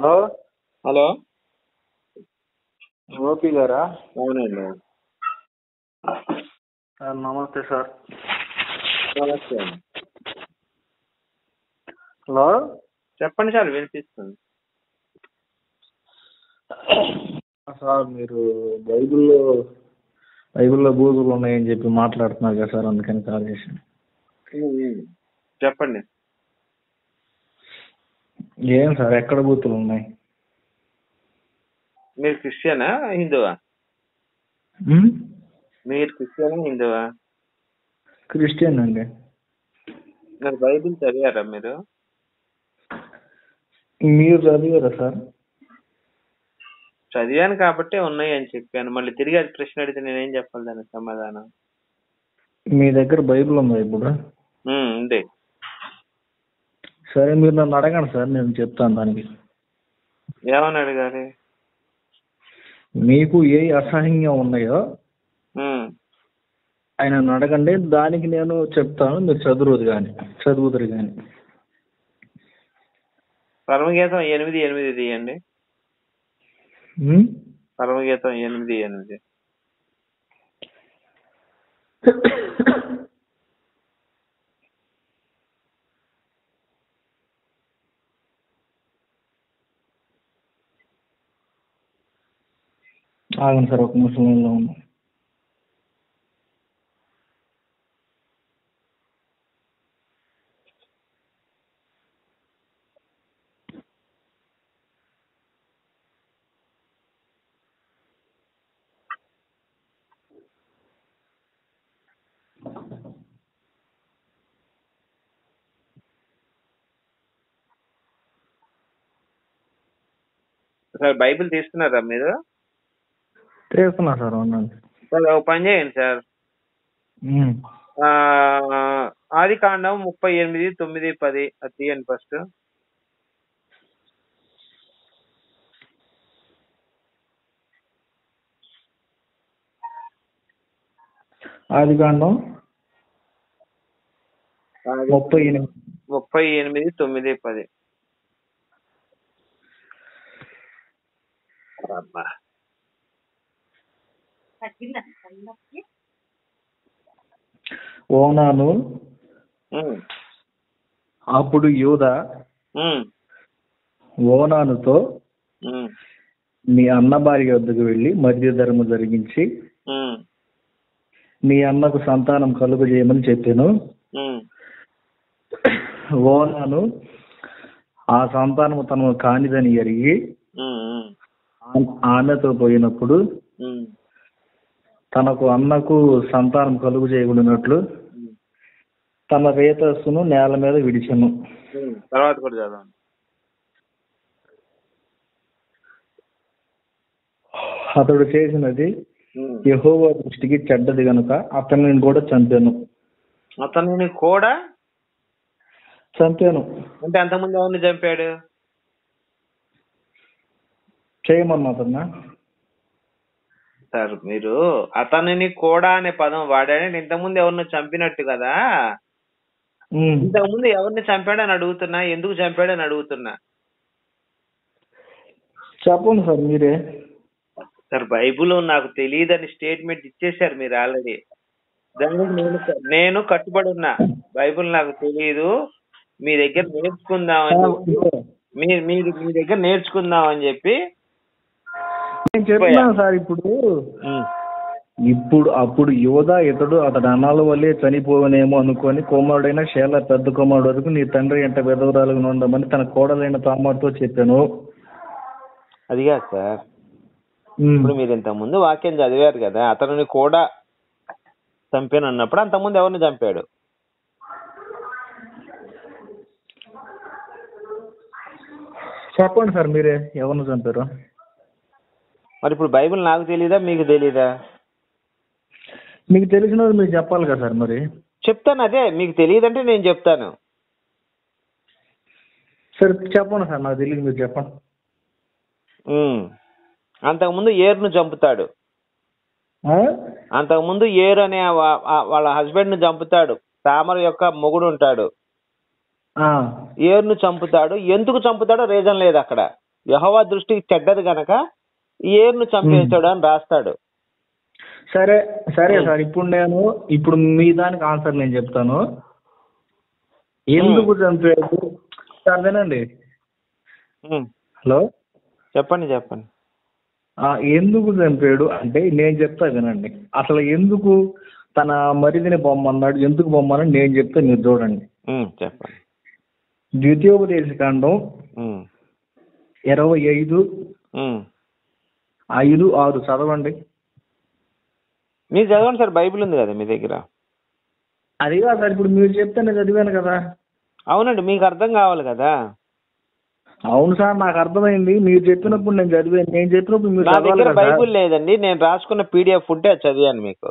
Hello hello, Gopi గారా? అవునండి. Sir నమస్తే సార్. నమస్తే అండి. హలో చెప్పండి సార్, వినిపిస్తుంది. సార్ మీరు బైబిల్లో బూతులు ఉన్నాయని చెప్పి మాట్లాడుతున్నారు కదా సార్, అందుకని కాల్ చేశాను. చెప్పండి. ఏం సార్ ఎక్కడ బూతులు ఉన్నాయి? మీరు క్రిస్టియనా హిందువా? మీరు క్రిస్టియనా హిందువా? క్రిస్టియన్ అండి. మరి బైబిల్ చదివారా మీరు? మీరు చదివారా సార్? చదివాను కాబట్టి ఉన్నాయి అని చెప్పాను. మళ్ళీ తిరిగి అది ప్రశ్న అడిగితే నేనేం చెప్పాలి దానికి సమాధానం? మీ దగ్గర బైబిల్ ఉందా ఇప్పుడు? ఉంది. సరే మీరు నన్ను అడగండి సార్, నేను చెప్తాను దానికి. ఏమని అడగాలి? మీకు ఏ అసహ్యంగా ఉన్నాయో ఆయన అడగండి, దానికి నేను చెప్తాను, మీరు చదువుదురు కానీ. పరమగీతం 8:8 తీయండి. పరమగీతం 8:8. ఆగండి సార్, ఒక నిమిషం లైన్లో ఉంది. సార్ బైబిల్ తీసుకున్నారా మీరు? తీసుకున్నా సార్, ఉండండి. సార్ ఒక పని చేయండి సార్. ఆదికాండం 38:9-10 అది తీయండి ఫస్ట్. ఆదికాండం 38:9-10. ఓనాను అప్పుడు యూదా ఓనానుతో నీ అన్న భార్య వద్దకు వెళ్ళి మధ్యధర్మ జరిగించి నీ అన్నకు సంతానం కలుగజేయమని చెప్పాను. ఓనాను ఆ సంతానము తనను కానిదని ఎరిగి ఆమెతో పోయినప్పుడు తనకు అన్నకు సంతానం కలుగు చేయబడినట్లు తన రేతస్సును నేల మీద విడిచెను. తర్వాత కూడా చదవండి. అతడు చేసినది యెహోవా దృష్టికి చెడ్డది గనుక అతనిని కూడా చంపాను. అతనిని కూడా చంపాను అంటే అంతకుముందు ఎవరిని చంపాడు? చేయమన్నా అతన్నా? సార్ మీరు అతనిని కూడా అనే పదం వాడాడంటే ఇంతకుముందు ఎవరిని చంపినట్టు కదా. ఇంతకుముందు ఎవరిని చంపాడని అడుగుతున్నా, ఎందుకు చంపాడని అడుగుతున్నా. చెప్పండి సార్ మీరే. సార్ బైబుల్ నాకు తెలియదని స్టేట్మెంట్ ఇచ్చేసారు మీరు ఆల్రెడీ. దానికి నేను కట్టుబడి ఉన్నా. బైబుల్ నాకు తెలియదు, మీ దగ్గర నేర్చుకుందామని మీరు మీ దగ్గర నేర్చుకుందామని చెప్పి నేను చెప్తున్నాను సార్. ఇప్పుడు అప్పుడు యోధా ఇతడు అతడు అనాల వల్లే చనిపోవనేమో అనుకొని కుమారుడైన షేల పెద్ద కుమారుడు వరకు నీ తండ్రి ఎంట విధవరాలుగా ఉండమని తన కోడలైన తామారుతో చెప్పాను. అదిగా సార్, ఇప్పుడు మీరు ఇంత ముందు వాక్యం చదివారు కదా, అతనిని కూడా చంపాను అన్నప్పుడు అంతకుముందు ఎవరిని చంపాడు? చెప్పండి సార్ మీరే, ఎవరిని చంపారు? మరి ఇప్పుడు బైబిల్ నాకు తెలీదా, మీకు తెలీదా? మీకు తెలిసినది మీరు చెప్పాలి కదా సార్. మరి చెప్తాను, అదే మీకు తెలియదంటే నేను చెప్తాను. సరే చెప్పండి సార్, నాకు తెలియదు, మీరు చెప్పండి. అంతకుముందు ఏరును చంపుతాడు. అంతకుముందు ఏరు అనే వాళ్ళ హస్బెండ్ ను చంపుతాడు. తామర యొక్క మొగుడు ఉంటాడు, ఏరును చంపుతాడు. ఎందుకు చంపుతాడో రీజన్ లేదు అక్కడ. యెహోవా దృష్టికి చెడ్డది గనక ఏరును చంపేశాడు అని రాస్తాడు. సరే సరే సార్, ఇప్పుడు మీ దానికి ఆన్సర్ నేను చెప్తాను. ఎందుకు చంపాడు సార్? వినండి. హలో, చెప్పండి. ఎందుకు చంపాడు అంటే నేను చెప్తా వినండి. అసలు ఎందుకు తన మరిదిని బొమ్మన్నాడు, ఎందుకు బొమ్మన్నాడు నేను చెప్తే మీరు చూడండి. చెప్పండి. ద్వితీయోపదేశకాండం 25:5-6 చదవండి. మీరు చదవండి సార్, బైబిల్ ఉంది కదా మీ దగ్గర. అది కాదు సార్, ఇప్పుడు మీరు చెప్తే నేను చదివాను కదా. అవునండి, మీకు అర్థం కావాలి కదా. అవును సార్, నాకు అర్థమైంది. మీరు చెప్పినప్పుడు నేను చదివాను, నేను చెప్పినప్పుడు మీరు నా చదవాలి దగ్గర కదా. బైబిల్ లేదండి, నేను రాసుకున్న PDF ఉంటే అది చదివాను మీకు.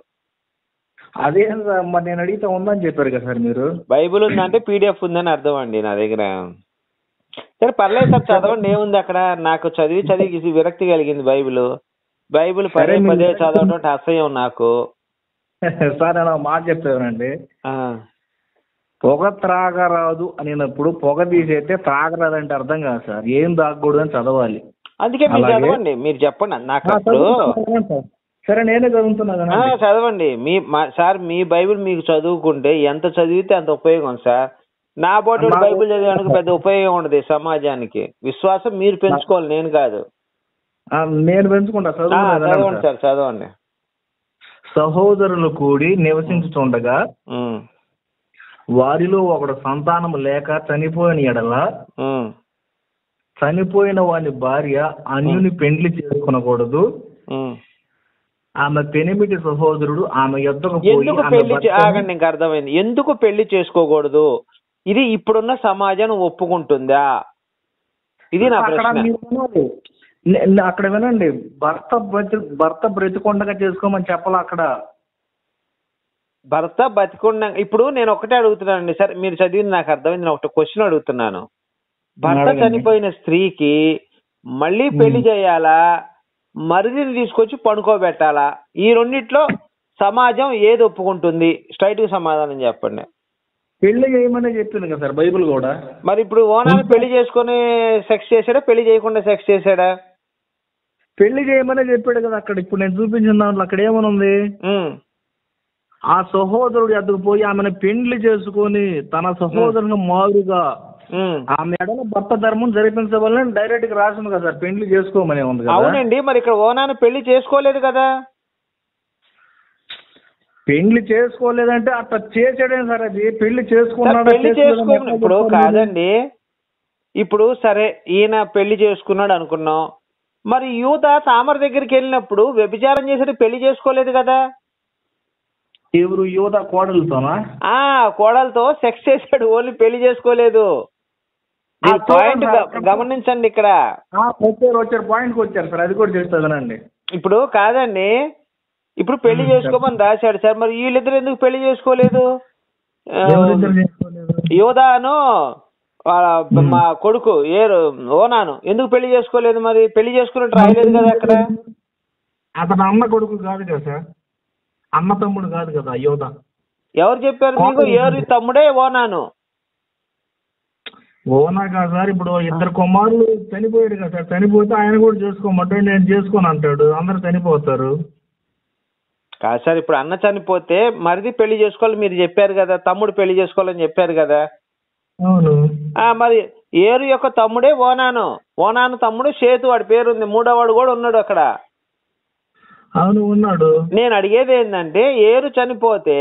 అదే సార్, మరి నేను అడిగితే ఉందని చెప్పారు కదా సార్ మీరు. బైబిల్ ఉందంటే PDF ఉందని అర్థం అండి నా దగ్గర. సరే పర్లేదు సార్, చదవండి, ఏముంది అక్కడ. నాకు చదివి విరక్తి కలిగింది. బైబిల్ పదే చదవడం అసహ్యం నాకు. సార్ నేను మాట చెప్తానండి. పొగ త్రాగరాదు అనినప్పుడు పొగ తీసేస్తే త్రాగరాదు అంటే అర్థం కాదు సార్. ఏం తాగకూడదు అని చదవాలి. అందుకే మీరు చదవండి, మీరు చెప్పండి నాకు. సరే నేనే చదువుతున్నా కదా. చదవండి. సార్ మీ బైబిల్ మీకు చదువుకుంటే ఎంత చదివితే అంత ఉపయోగం సార్. నా బోటి బైబిల్ చదివడానికి పెద్ద ఉపయోగం ఉండదు సమాజానికి. విశ్వాసం మీరు పెంచుకోవాలి, నేను కాదు. నేను పెంచుకుంటా. చదవండి సార్, చదవండి. సహోదరులు కూడి నివసించుతుండగా వారిలో ఒకడు సంతానం లేక చనిపోయిన ఎడల చనిపోయిన వాని భార్య అన్యుని పెండ్లి చేసుకొనకూడదు. ఆమె పెనిమిటి సహోదరుడు ఆమె యొద్దకు ఆగండి, ఇంకా అర్థమైంది. ఎందుకు పెళ్లి చేసుకోకూడదు? ఇది ఇప్పుడున్న సమాజం ఒప్పుకుంటుందా? ఇది నా ప్రశ్న. అక్కడ వినండి, భర్త బ్రతికొండగా చేసుకోమని చెప్పాలి అక్కడ. భర్త బతికుండా ఇప్పుడు నేను ఒకటే అడుగుతున్నానండి. సరే మీరు చదివింది నాకు అర్థమైంది. నేను ఒక క్వశ్చన్ అడుగుతున్నాను. భర్త చనిపోయిన స్త్రీకి మళ్ళీ పెళ్లి చేయాలా, మరిదిని తీసుకొచ్చి పడుకోబెట్టాలా? ఈ రెండిట్లో సమాజం ఏది ఒప్పుకుంటుంది? స్ట్రైట్ గా సమాధానం చెప్పండి. పెళ్లి చేయమని చెప్తుంది కదా సార్ బైబిల్ కూడా. మరి ఇప్పుడు ఓనాన్ని పెళ్లి చేసుకుని సెక్స్ చేశాడా, పెళ్లి చేయకుండా సెక్స్ చేశాడా? పెళ్లి చేయమని చెప్పాడు కదా అక్కడ. ఇప్పుడు నేను చూపించిన దాంట్లో అక్కడ ఏమని ఉంది? ఆ సహోదరుడు ఎద్దుకు పోయి ఆమెను పెండ్లి చేసుకుని తన సహోదరుని మారుగా ఆమె ఎడల భర్త ధర్మం జరిపించవాలని డైరెక్ట్ గా రాసింది కదా సార్. పెండ్లి చేసుకోమని ఉంది కదా. అవునండి, మరి ఇక్కడ ఓనాన్ని పెళ్లి చేసుకోలేదు కదా. పెళ్లి చేసుకోలేదంటే అట్లా చేసాడే సార్. అది పెళ్లి చేసుకున్నాడు. ఇప్పుడు కాదండి, ఇప్పుడు సరే ఈయన పెళ్లి చేసుకున్నాడు అనుకున్నాం. మరి యూద తామర దగ్గరికి వెళ్ళినప్పుడు వ్యభిచారం చేసి పెళ్లి చేసుకోలేదు కదా. ఎవరు? యూద కోడలతోనా? కోడలతో సెక్స్ చేశాడు, ఓన్లీ పెళ్లి చేసుకోలేదు. పాయింట్ గమనించండి ఇక్కడ. వచ్చారు పాయింట్కి వచ్చారు సార్, అది కూడా చేస్తానండి. ఇప్పుడు కాదండి, ఇప్పుడు పెళ్లి చేసుకోమని రాశాడు సార్. మరి వీళ్ళిద్దరు ఎందుకు పెళ్లి చేసుకోలేదు? యోధాను మా కొడుకు ఓనాను ఎందుకు పెళ్లి చేసుకోలేదు? మరి పెళ్లి చేసుకున్నట్టు రాయలేదు కదా అక్కడ. అతను అన్న కొడుకు కాదు కదా సార్, అన్న తమ్ముడు కాదు కదా యోధ. ఎవరు చెప్పారు మీకు? ఎవరి తమ్ముడే ఓనాను? ఓనా కాదు సార్. ఇప్పుడు ఇద్దరు కుమారులు చనిపోయాడు కదా సార్. చనిపోతే ఆయన కూడా చేసుకోమంటాడు, నేను చేసుకోను అంటాడు. అందరు చనిపోతారు. కాదు సార్, ఇప్పుడు అన్న చనిపోతే మరిది పెళ్లి చేసుకోవాలి మీరు చెప్పారు కదా, తమ్ముడు పెళ్లి చేసుకోవాలని చెప్పారు కదా. అవును. మరి ఏరు యొక్క తమ్ముడే ఓనాను. ఓనాను తమ్ముడు షేతు, వాడి పేరుంది. మూడోవాడు కూడా ఉన్నాడు అక్కడ. అవును, ఉన్నాడు. నేను అడిగేది ఏంటంటే, ఏరు చనిపోతే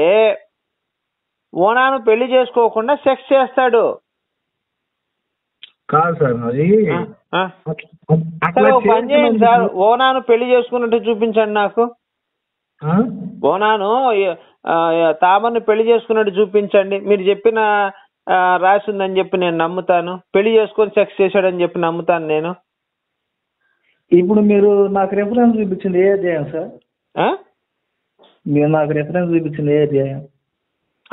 ఓనాను పెళ్లి చేసుకోకుండా సెక్స్ చేస్తాడు. కాదు సార్, అది పని చేయండి సార్, ఓనాను పెళ్లి చేసుకున్నట్టు చూపించండి నాకు. ఓనాను తామర్ని పెళ్లి చేసుకున్నట్టు చూపించండి. మీరు చెప్పిన రాసిందని చెప్పి నేను నమ్ముతాను. పెళ్లి చేసుకొని సెక్స్ చేశాడని చెప్పి నమ్ముతాను నేను. ఇప్పుడు మీరు నాకు రెఫరెన్స్ చూపించింది ఏ అధ్యాయం సార్? మీరు నాకు రెఫరెన్స్ చూపించింది ఏ అధ్యాయం?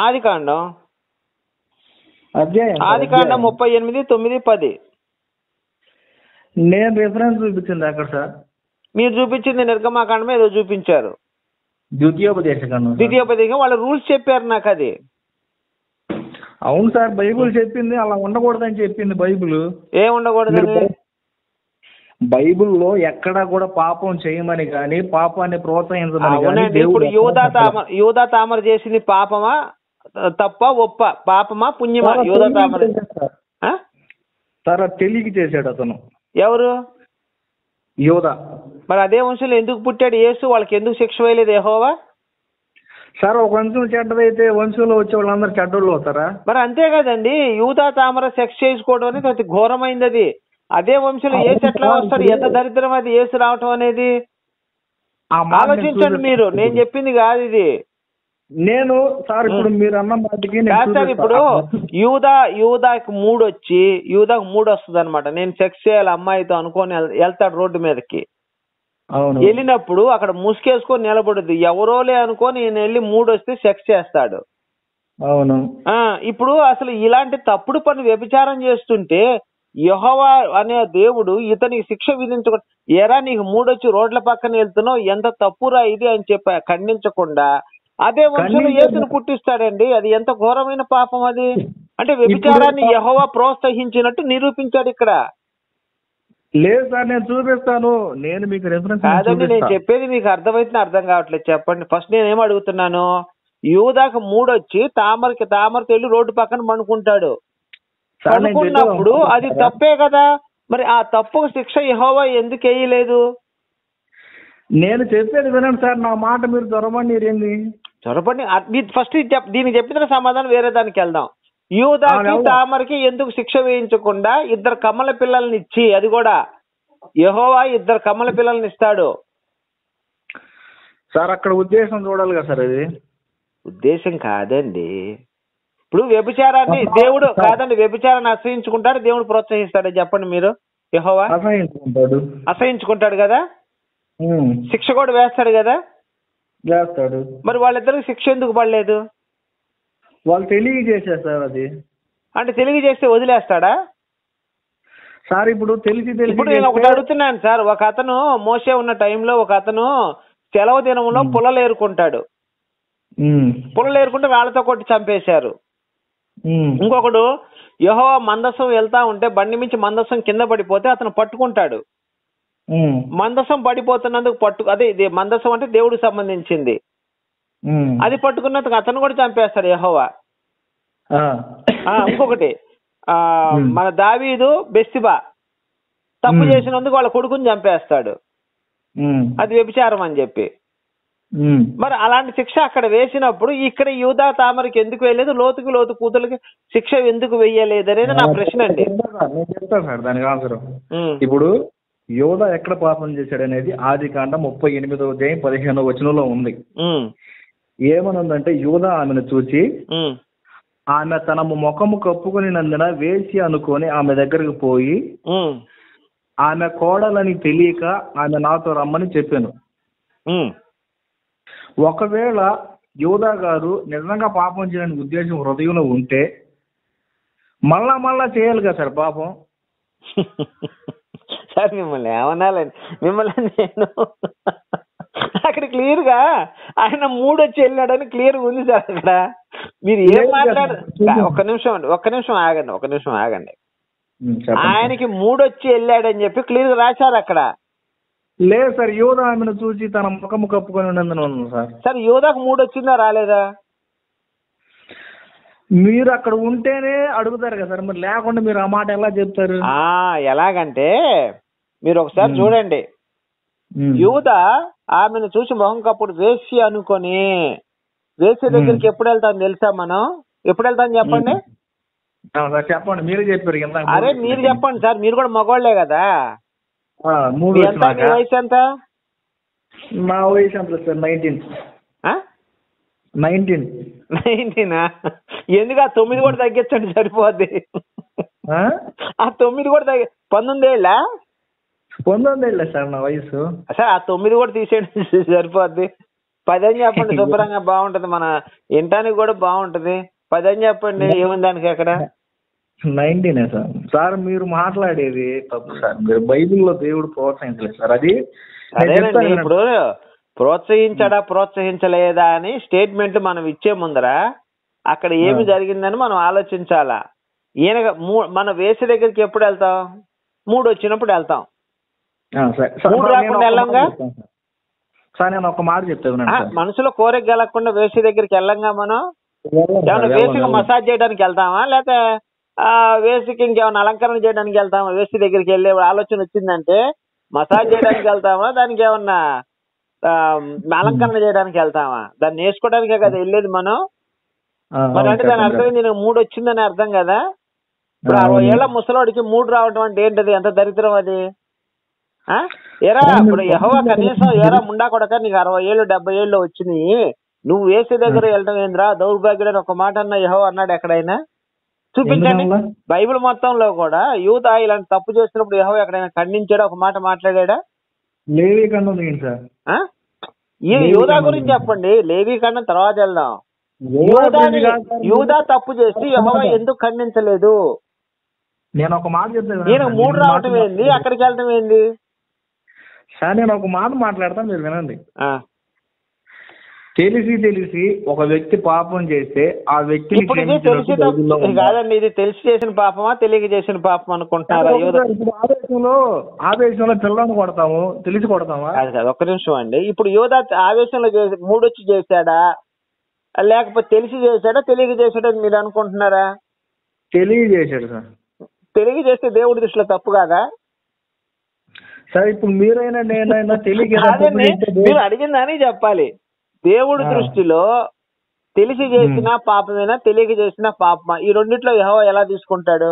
ఆదికాండం. అధ్యాయం ఆదికాండం 38:9-10. నేను రెఫరెన్స్ చూపించింది అక్కడ సార్. మీరు చూపించింది నిర్గమాకాండమే ఏదో చూపించారు. ద్వితీయోపదేశం వాళ్ళ రూల్స్ చెప్పారు నాకు అది. అవును సార్, బైబుల్ చెప్పింది అలా ఉండకూడదని చెప్పింది బైబుల్. ఏం ఉండకూడదని? బైబిల్లో ఎక్కడా కూడా పాపం చేయమని కానీ పాపాన్ని ప్రోత్సహించమని కానీ అవునండి. ఇప్పుడు యూదా తామర చేసింది పాపమా తప్ప ఒప్ప, పాపమా పుణ్యమా? యూదా తామర సార్ తెలియక చేశాడు అతను. ఎవరు? యూదా. మరి అదే వంశంలో ఎందుకు పుట్టాడు యేసు? వాళ్ళకి ఎందుకు శిక్ష వేయలేదు యెహోవా? సార్ ఒక వంశం చెడ్డదైతే వంశంలో వచ్చే వాళ్ళందరూ చెడ్డోళ్ళు అవుతారా? మరి అంతే కదండి. యూదా తామర సెక్స్ చేసుకోవడం అనేది అతి ఘోరమైంది. అది అదే వంశంలో యేసు ఎట్లా వస్తాడు? ఎంత దరిద్రం అది యేసు రావటం అనేది. ఆలోచించండి మీరు, నేను చెప్పింది కాదు ఇది. నేను సార్ ఇప్పుడు మీరు అన్న మాటకి సార్ ఇప్పుడు యూదాకి మూడు వస్తుంది అనమాట. నేను సెక్స్ చేయాలి అమ్మాయితో అనుకొని వెళ్తాడు రోడ్డు మీదకి. వెళ్ళినప్పుడు అక్కడ ముసుకేసుకొని నిలబడుద్ది. ఎవరోలే అనుకొని నేను వెళ్ళి మూడు వస్తే సెక్స్ చేస్తాడు. అవును. ఇప్పుడు అసలు ఇలాంటి తప్పుడు పని వ్యభిచారం చేస్తుంటే యెహోవా అనే దేవుడు ఇతనికి శిక్ష విధించకుండా, ఎరా నీకు మూడొచ్చి రోడ్ల పక్కన వెళ్తున్నావు, ఎంత తప్పురా ఇది అని చెప్పి ఖండించకుండా అదే వంశంలో యేసును పుట్టిస్తాడండి. అది ఎంత ఘోరమైన పాపం అది. అంటే వ్యభిచారాన్ని యెహోవా ప్రోత్సహించినట్టు నిరూపించాడు ఇక్కడ. లేదు సార్, నేను చూపిస్తాను. నేను మీకు రెఫరెన్స్ కాదండి, నేను చెప్పేది మీకు అర్థమైతే అర్థం కావట్లేదు. చెప్పండి. ఫస్ట్ నేనేం అడుగుతున్నాను, యూదాకు మూడొచ్చి తామరకి వెళ్ళి రోడ్డు పక్కన పండుకుంటాడు. పడుకున్నప్పుడు అది తప్పే కదా. మరి ఆ తప్పుకు శిక్ష యెహోవా ఎందుకు వేయలేదు? నేను చెప్పేది వినండి సార్, నా మాట మీరు చొరబండి ఫస్ట్ దీనికి చెప్పిన సమాధానం వేరే దానికి వెళ్దాం. యూదాకి తామరకి ఎందుకు శిక్ష వేయించకుండా 2 కమ్మల పిల్లల్ని ఇచ్చి, అది కూడా యెహోవా 2 కమ్మల పిల్లల్ని ఇస్తాడు సార్. అక్కడ ఉద్దేశం చూడాలి కదా సార్. అది ఉద్దేశం కాదండి. ఇప్పుడు వ్యభిచారాన్ని దేవుడు కాదండి, వ్యభిచారాన్ని అసహించుకుంటాడు, దేవుడు ప్రోత్సహిస్తాడు చెప్పండి మీరు. యెహోవా అసహించుకుంటాడు కదా, శిక్ష కూడా వేస్తాడు కదా. వేస్తాడు. మరి వాళ్ళిద్దరికి శిక్ష ఎందుకు పడలేదు? వాళ్ళు తెలియజేశారు సార్. అది అంటే తెలియజేస్తే వదిలేస్తాడా సార్? ఇప్పుడు ఇప్పుడు నేను ఒకటి అడుగుతున్నాను సార్. ఒక అతను మోసే ఉన్న టైంలో ఒక అతను సెలవు దినంలో పుల్లలు ఏరుకుంటాడు. పుల్లలు ఏరుకుంటే రాళ్లతో కొట్టి చంపేశారు. ఇంకొకడు యెహోవా మందసం వెళ్తా ఉంటే బండి మించి మందసం కింద పడిపోతే అతను పట్టుకుంటాడు. మందసం పడిపోతున్నందుకు అదే మందసం అంటే దేవుడికి సంబంధించింది. అది పట్టుకున్నందుకు అతను కూడా చంపేస్తాడు యెహోవా. ఇంకొకటి మన దావీదు బెత్షెబా తప్పు చేసినందుకు వాళ్ళ కొడుకుని చంపేస్తాడు. అది వ్యభిచారం అని చెప్పి. మరి అలాంటి శిక్ష అక్కడ వేసినప్పుడు ఇక్కడ యూదా తామరకి ఎందుకు వేయలేదు, లోతు కూతులకి శిక్ష ఎందుకు వేయలేదు అనేది నా ప్రశ్న అండి. నేను చెప్తాను సార్ దానికి ఆన్సర్. ఇప్పుడు యూదా ఎక్కడ పాపం చేశాడు అనేది ఆదికాండం 38వ అధ్యాయం 15వ వచనంలో ఉంది. ఏమనుందంటే, యూదా ఆమెను చూచి ఆమె తన ముఖము కప్పుకొని నందున వేసి అనుకొని ఆమె దగ్గరకు పోయి ఆమె కోడలని తెలియక ఆమె నాతో రమ్మని చెప్పాను. ఒకవేళ యూదా గారు నిజంగా పాపం చేయడానికి ఉద్దేశం హృదయంలో ఉంటే మళ్ళా చేయాలి కదా సార్ పాపం. సార్ మిమ్మల్ని ఏమనాలండి, మిమ్మల్ని నేను అక్కడ క్లియర్ గా ఆయన మూడొచ్చి వెళ్ళాడని క్లియర్ ఉంది సార్. అక్కడ మీరు ఏం మాట్లాడారు? ఒక్క నిమిషం ఆగండి. ఆయనకి మూడొచ్చి వెళ్ళాడని చెప్పి క్లియర్ గా రాశారు అక్కడ. లేదు సార్, యూదా ఆమెను చూసి తన ముఖము కప్పుకొని ఉన్నందున సార్. సార్ యూదాకు మూడొచ్చిందా రాలేదా? మీరు అక్కడ ఉంటేనే అడుగుతారు కదా సార్, మరి లేకుండా మీరు ఆ మాట ఎలా చెప్తారు? ఎలాగంటే మీరు ఒకసారి చూడండి. యూదా ఆమెను చూసి మొహం కప్పుడు వేసి అనుకొని వేసే దగ్గరికి ఎప్పుడు వెళ్తాం తెలుసా? మనం ఎప్పుడు వెళ్తాం చెప్పండి? చెప్పండి, మీరే చెప్పారు. అరే మీరు చెప్పండి సార్, మీరు కూడా మగవాళ్లే కదా. మీ వయసు ఎంత? నా వయసు ఎంత సార్? 19. ఎందుకు ఆ 9 కూడా తగ్గించండి సరిపోద్ది. ఆ 9 కూడా 19 ఏళ్ళ? 19 ఏళ్ళ సార్ నా వయసు. సార్ ఆ 9 కూడా తీసేయండి సరిపోద్ది. 10 అని చెప్పండి, శుభ్రంగా బాగుంటది, మన ఇంటానికి కూడా బాగుంటది. 10 అని చెప్పండి, ఏముంది దానికి అక్కడ? 19 సార్. సార్ మీరు మాట్లాడేది తప్పు సార్. మీరు బైబిల్లో దేవుడు ప్రోత్సహించలేదు సార్. అది అదేనండి. ఇప్పుడు ప్రోత్సహించలేదా అని స్టేట్మెంట్ మనం ఇచ్చే ముందర అక్కడ ఏమి జరిగిందని మనం ఆలోచించాలా. ఈయన మన వేసే దగ్గరికి ఎప్పుడు వెళ్తాం? 3 వచ్చినప్పుడు వెళ్తాం. సరే. మూడు రాకుండా వెళ్ళంగా సార్ నేను ఒక మాట చెప్తాను. మనసులో కోరిక గెలకుండా వేసి దగ్గరికి వెళ్ళంగా మనం. ఏమన్నా వేసికి మసాజ్ చేయడానికి వెళ్తామా, లేకపోతే వేసికి ఇంకేమైనా అలంకరణ చేయడానికి వెళ్తామా? వేసి దగ్గరికి వెళ్ళే ఆలోచన వచ్చిందంటే మసాజ్ చేయడానికి వెళ్తామా, దానికి ఏమన్నా అలంకరణ చేయడానికి వెళ్తామా? దాన్ని వేసుకోవడానికే కదా వెళ్ళేది మనం. మరి అంటే దాని అర్థం ఏంది? మూడు వచ్చిందని అర్థం కదా. ఇప్పుడు 60 ఏళ్ల ముసలోడికి మూడు రావడం అంటే ఏంటది? ఎంత దరిద్రం అది. ఏరా ఇప్పుడు యెహోవా కనీసం ఏరా ముండా కొడక నీకు 60 ఏళ్ళు 70 ఏళ్ళు వచ్చినాయి, నువ్వు వేసే దగ్గర వెళ్ళడం ఏంద్రా దౌర్భాగ్యుడని ఒక మాట అన్న యెహోవా అన్నాడు ఎక్కడైనా? చూపించండి. బైబిల్ మొత్తంలో కూడా యూద ఇలాంటి తప్పు చేస్తున్నప్పుడు యెహోవా ఎక్కడైనా ఖండించాడా, ఒక మాట మాట్లాడా? లేవి ఖండం ఏంటి సార్? ఈ యూదా గురించి చెప్పండి, లేవి ఖండం తర్వాత వెళ్దాం. యూదా తప్పు చేసి యెహోవా ఎందుకు ఖండించలేదు? నేను ఒక మాట చెప్తాను. నేను మూడు రావటం ఏంది, అక్కడికి వెళ్ళటం ఏంది సార్? నేను ఒక మాట మాట్లాడతాను, మీరు వినండి. తెలిసి ఒక వ్యక్తి పాపం చేస్తే ఆ వ్యక్తిని కాదండి, ఇది తెలిసి చేసిన పాపమా తెలియక చేసిన పాపం అనుకుంటున్నారా? ఆవేశంలో పిల్లలను కొడతాము, తెలిసి కొడతామా? కాదు, ఒక్క నిమిషం అండి. ఇప్పుడు యోధా ఆవేశంలో చేసి మూడొచ్చి చేశాడా, లేకపోతే తెలిసి చేశాడా తెలియక చేశాడని మీరు అనుకుంటున్నారా? తెలియజేశాడు సార్. తెలియ చేస్తే దేవుడి దృష్టిలో తప్పు కాదా సార్? ఇప్పుడు మీరైనా నేనైనా తెలియక మీరు అడిగిందని చెప్పాలి. దేవుడి దృష్టిలో తెలిసి చేసిన పాపమేనా తెలియక చేసిన పాపమా? ఈ రెండిట్లో యెహోవా ఎలా తీసుకుంటాడు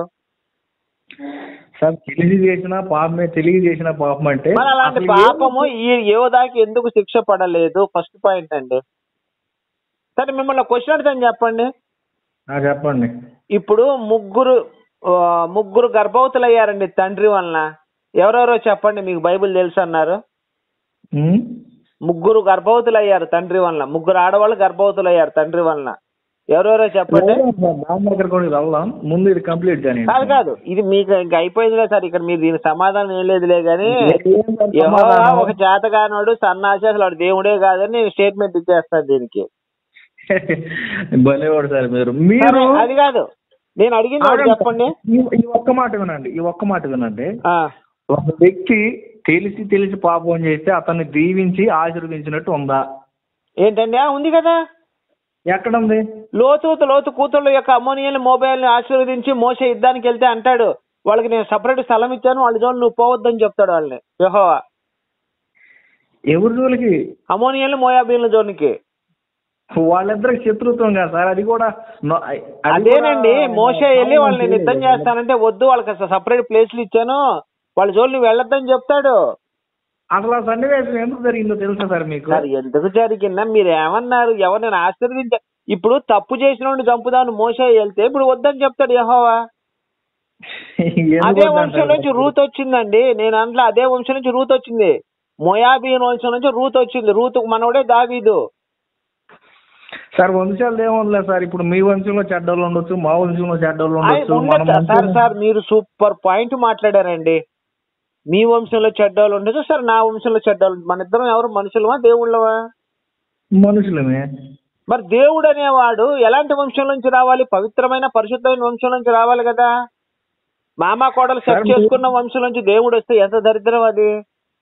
సార్? తెలిసి చేసిన పాపమే, తెలియ చేసిన పాపం అంటే మరి అలాంటి పాపము ఈ యోధాకి ఎందుకు శిక్ష పడలేదు? ఫస్ట్ పాయింట్ అండి. సరే మిమ్మల్ని క్వశ్చన్ అడుగుతాను, చెప్పండి. చెప్పండి. ఇప్పుడు ముగ్గురు గర్భవతులు అయ్యారండి తండ్రి వలన. ఎవరెవరో చెప్పండి, మీకు బైబిల్ తెలుసు అన్నారు. ముగ్గురు గర్భవతులు అయ్యారు తండ్రి వలన, ముగ్గురు ఆడవాళ్ళు గర్భవతులు అయ్యారు తండ్రి వలన. ఎవరెవరో చెప్పండి. ముందు ఇది కంప్లీట్ కాదు, ఇది మీకు ఇంకా అయిపోయిందిలే సార్. ఇక్కడ మీరు దీనికి సమాధానం ఏం లేదులే గానీ, యెహోవా ఒక చేతగానోడు సన్నాసి, అసలు వాడు దేవుడే కాదని నేను స్టేట్మెంట్ ఇచ్చేస్తాను దీనికి. భలేవాడు సార్ మీరు. అది కాదు నేను అడిగింది, చెప్పండి. ఈ ఒక్క మాట వినండి. ఒక వ్యక్తి తెలిసి పాపం చేస్తే అతన్ని దీవించి ఆశీర్వదించినట్టు ఉందా? ఏంటండి? ఉంది కదా. ఎక్కడ ఉంది? లోతు కూతుళ్ళ యొక్క అమ్మోనియన్ మొబైల్ ని ఆశీర్వదించి మోసే యుద్ధానికి వెళ్తే అంటాడు, వాళ్ళకి నేను సపరేట్ స్థలం ఇచ్చాను, వాళ్ళ జోన్ నువ్వు పోవద్దని చెప్తాడు వాళ్ళని యెహోవా. ఎవరి జోలికి? అమ్మోనియన్ మోయాబీల జోన్కి. వాళ్ళిద్దరికి శత్రుత్వం కదా సార్? అది కూడా అదేనండి. మోసే వెళ్ళి వాళ్ళని యుద్ధం చేస్తానంటే వద్దు, వాళ్ళకి సపరేట్ ప్లేస్లు ఇచ్చాను, వాళ్ళ జోలు నువ్వు వెళ్ళొద్దని చెప్తాడు. అసలు ఆ సన్నివేశం ఎందుకు జరిగిందో తెలుసా సార్ మీకు? ఎందుకు జరిగిందా? మీరు ఏమన్నారు? ఎవరిని ఆశీర్వదించ ఇప్పుడు తప్పు చేసిన చంపుదామని మోసే వెళ్తే ఇప్పుడు వద్దని చెప్తాడు యెహోవా. అదే వంశం నుంచి రూత్ వచ్చిందండి. నేను అంట్లో అదే వంశం నుంచి రూత్ వచ్చింది. మోయాబీన్ వంశం నుంచి రూత్ వచ్చింది. రూతుకు మనవడే దావీదు. సార్ వంశాలు ఏముంది సార్? ఇప్పుడు మీ వంశంలో చెడ్డోళ్ళు ఉండొచ్చు, మా వంశంలో చెడ్డోళ్ళు ఉండొచ్చు. సార్ మీరు సూపర్ పాయింట్ మాట్లాడారండి. మీ వంశంలో చెడ్డోళ్ళు ఉండొచ్చు సార్, నా వంశంలో చెడ్డోళ్ళు. మన ఇద్దరం ఎవరు మనుషులమా దేవుళ్ళమా? మనుషులమే. మరి దేవుడు అనేవాడు ఎలాంటి వంశం నుంచి రావాలి? పవిత్రమైన పరిశుద్ధమైన వంశం నుంచి రావాలి కదా. మామ కోడలు సెట్ చేసుకున్న వంశం నుంచి దేవుడు వస్తే ఎంత దరిద్రం అది.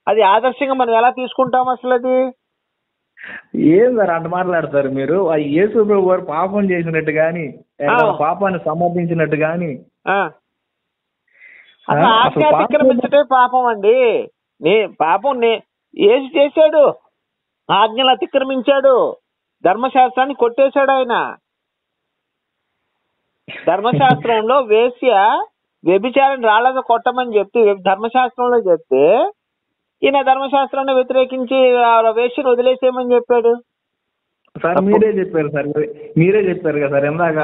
అది ఆదర్శంగా మనం ఎలా తీసుకుంటాం అసలు? అది ఏం సార్ అంట మాట్లాడతారు మీరు? యేసు ప్రభు వారు పాపం చేసినట్టు గాని, పాపాన్ని సమర్థించినట్టు గాని. ఆజ్ఞ అతిక్రమించటే పాపం అండి. పాపం యేసు చేశాడు, ఆజ్ఞలు అతిక్రమించాడు, ధర్మశాస్త్రాన్ని కొట్టేశాడు ఆయన. ధర్మశాస్త్రంలో వేశ్య వ్యభిచారాన్ని రాళ్ళగా కొట్టమని చెప్తే, ధర్మశాస్త్రంలో చెప్తే ఈయన ధర్మశాస్త్రాన్ని వ్యతిరేకించి వేశ్యను వదిలేసేయమని చెప్పాడు. సార్ మీరే చెప్పారు సార్, మీరే చెప్పారు కదా సార్ ఇందాక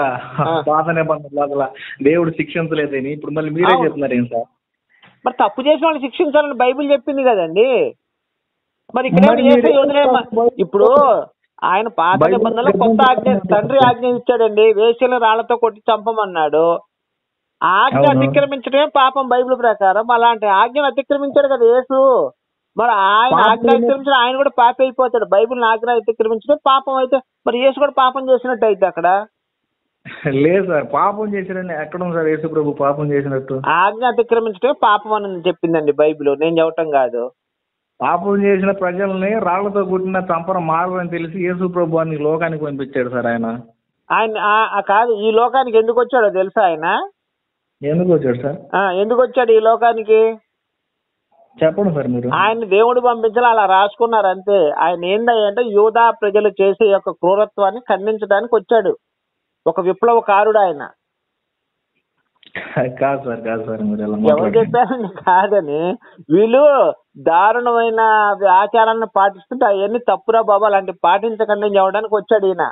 పాత నిబంధనల దేవుడు శిక్షించలేదని. ఇప్పుడు మళ్ళీ మీరే చెప్తున్నారు ఏం సార్? మరి తప్పు చేసిన వాళ్ళని శిక్షించాలని బైబిల్ చెప్పింది కదండి. మరి ఇక్కడ ఇప్పుడు ఆయన పాత నిబంధనలో కొత్త ఆజ్ఞ, తండ్రి ఆజ్ఞ ఇచ్చాడండి, వేశ్యలను రాళ్లతో కొట్టి చంపమన్నాడు. ఆజ్ఞ అతిక్రమించడమే పాపం బైబిల్ ప్రకారం. అలాంటి ఆజ్ఞను అతిక్రమించాడు కదా యేసు. మరి ఆయన ఆజ్ఞ అతిక్రమించిన ఆయన కూడా పాపి అయిపోతాడు. బైబిల్ ఆజ్ఞ అతిక్రమించడం పాపం అయితే మరి యేసు కూడా పాపం చేసినట్టు అయితే అక్కడ లేదు సార్, పాపం చేశారని ఎక్కడ ఉంది సార్? యేసు ప్రభు పాపం చేసినట్టు. ఆజ్ఞ అతిక్రమించడమే పాపం అని చెప్పిందండి బైబిల్, నేను చెప్పటం కాదు. పాపం చేసిన ప్రజల్ని రాళ్లతో కొట్టిన చంపడం మారని తెలిసి యేసు ప్రభు అని లోకానికి పంపించాడు సార్ ఆయన. కాదు, ఈ లోకానికి ఎందుకు వచ్చాడో తెలుసా ఆయన? ఎందుకు వచ్చాడు సార్? ఎందుకు వచ్చాడు ఈ లోకానికి చెప్పండి సార్ మీరు. ఆయన దేవుడు పంపించాలి, అలా రాసుకున్నారు అంతే. ఆయన ఏంటంటే యూదా ప్రజలు చేసే యొక్క క్రూరత్వాన్ని ఖండించడానికి వచ్చాడు. ఒక విప్లవకారుడు ఆయన. కాదు సార్, కాదు సార్, మీరు ఎవరు చెప్పారండి కాదని? వీళ్ళు దారుణమైన ఆచారాలను పాటిస్తుంటే అవన్నీ తప్పురా బాబా అలాంటి పాటించకండి అని చెప్పడానికి వచ్చాడు ఈయన.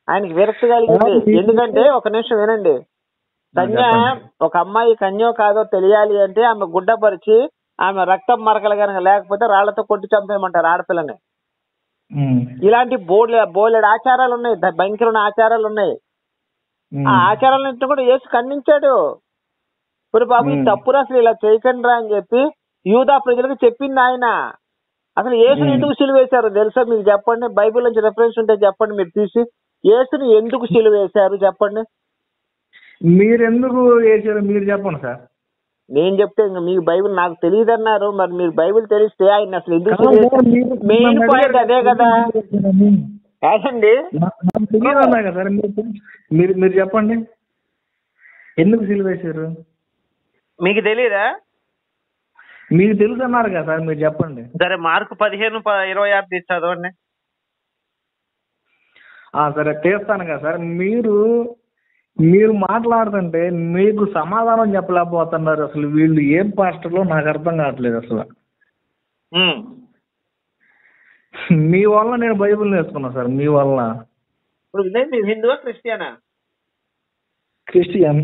ఆయనకి విరక్తి కలిగింది. ఎందుకంటే ఒక నిమిషం వినండి, కన్య ఒక అమ్మాయి కన్యో కాదో తెలియాలి అంటే ఆమె గుడ్డపరిచి ఆమె రక్తం మరకలు కనుక లేకపోతే రాళ్లతో కొట్టి చంపేయమంటారు ఆడపిల్లని. ఇలాంటి బోలెడు ఆచారాలు ఉన్నాయి, భయంకరమైన ఆచారాలు ఉన్నాయి. ఆ ఆచారాలన్నింటినీ కూడా యేసు ఖండించాడు. ఇప్పుడు బాబు ఈ తప్పురు అసలు ఇలా చేయకండి రా అని చెప్పి యూదా ప్రజలకు చెప్పింది ఆయన. అసలు యేసుని ఎందుకు సిలువేశారు తెలుసా మీకు? చెప్పండి, బైబిల్ నుంచి రెఫరెన్స్ ఉంటే చెప్పండి మీరు తీసి. యేసుని ఎందుకు సిలువేశారు చెప్పండి? మీరు ఎందుకు వేసారు మీరు చెప్పండి సార్. నేను చెప్తే ఇంకా మీకు బైబిల్ నాకు తెలియదు అన్నారు, మరి మీరు బైబిల్ తెలిస్తే ఆయన అసలు ఎందుకు? మెయిన్ పాయింట్ అదే కదా. కాదండి, సార్ మీరు మీరు చెప్పండి ఎందుకు సిలువేశారు? మీకు తెలియదా? మీకు తెలుసు అన్నారు కదా సార్, మీరు చెప్పండి. సరే, మార్కు 15:26 తీసి చదవండి. సరే తీస్తాను కదా సార్. మీరు మాట్లాడుతుంటే మీకు సమాధానం చెప్పలేకపోతున్నారు. అసలు వీళ్ళు ఏం పాస్టర్లో నాకు అర్థం కావట్లేదు అసలు. మీ వల్ల నేను బైబిల్ నేర్చుకున్నా సార్, మీ వల్ల. ఇప్పుడు హిందువా క్రిస్టియనా? క్రిస్టియన్.